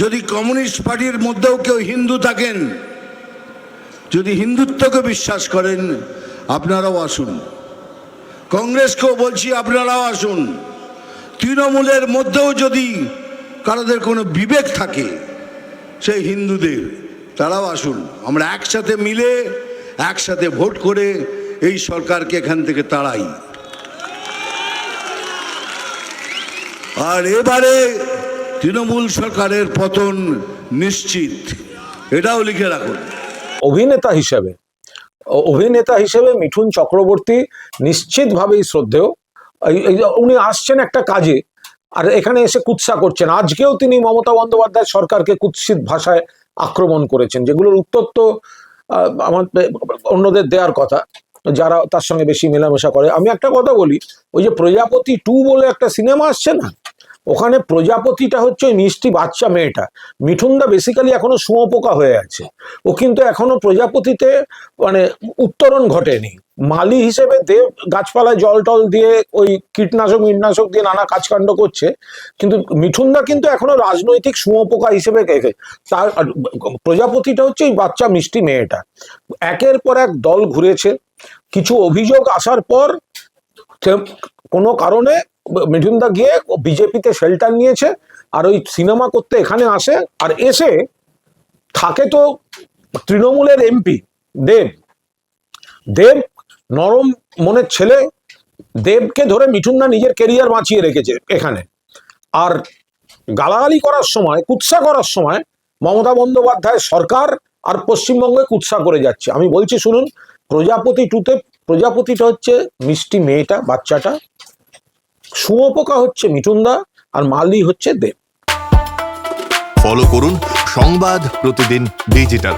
যদি কমিউনিস্ট পার্টির মধ্যেও কেউ হিন্দু থাকেন, যদি হিন্দুত্বকে বিশ্বাস করেন, আপনারাও আসুন। কংগ্রেসকেও বলছি আপনারাও আসুন। তৃণমূলের মধ্যেও যদি কারোদের কোনো বিবেক থাকে সেই হিন্দুদের, তারাও আসুন। আমরা একসাথে মিলে একসাথে ভোট করে এই সরকারকে এখান থেকে তাড়াই। আর এবারে তৃণমূল সরকারের পতন নিশ্চিত, এটাও লিখে রাখুন। অভিনেতা হিসেবে মিঠুন চক্রবর্তী নিশ্চিতভাবেই শ্রদ্ধেয়। উনি আসছেন একটা কাজে, আর এখানে এসে কুৎসা করছেন। আজকেও তিনি মমতা বন্দ্যোপাধ্যায় সরকারকে কুৎসিত ভাষায় আক্রমণ করেছেন, যেগুলোর উত্তর তো আমার অন্যদের দেওয়ার কথা, যারা তার সঙ্গে বেশি মেলামেশা করে। আমি একটা কথা বলি, ওই যে প্রজাপতি 2 বলে একটা সিনেমা আসছে না, ওখানে প্রজাপতিটা হচ্ছে ওই মিষ্টি বাচ্চা মেয়েটা। মিঠুনদা বেসিক্যালি এখনো শুঁয়োপোকা হয়ে আছে, ও কিন্তু এখনো প্রজাপতিতে মানে উত্তরণ ঘটেনি। মালি হিসেবে দেব গাছপালায় জল টল দিয়ে ওই কীটনাশক দিয়ে নানা কাজকাণ্ড করছে, কিন্তু মিঠুনদা কিন্তু এখনো রাজনৈতিক শুঁয়োপোকা হিসেবে তার প্রজাপতিটা হচ্ছে এই বাচ্চা মিষ্টি মেয়েটা। একের পর এক দল ঘুরেছে, কিছু অভিযোগ আসার পর কোনো কারণে মিঠুনদা গিয়ে বিজেপিতে শেল্টার নিয়েছে, আর ওই সিনেমা করতে এখানে আসে। আর এসে থাকে তো তৃণমূলের এমপি দেব নরম মনের ছেলে, দেবকে ধরে মিঠুনদা নিজের কেরিয়ার বাঁচিয়ে রেখেছে এখানে। আর গালাগালি করার সময়, কুৎসা করার সময় মমতা বন্দ্যোপাধ্যায় সরকার আর পশ্চিমবঙ্গে কুৎসা করে যাচ্ছে। আমি বলছি শুনুন, প্রজাপতি 2-তে প্রজাপতিটা হচ্ছে মিষ্টি মেয়েটা, বাচ্চাটা, শুঁয়োপোকা হচ্ছে মিঠুনদা, আর মালি হচ্ছে দেব। ফলো করুন সংবাদ প্রতিদিন ডিজিটাল।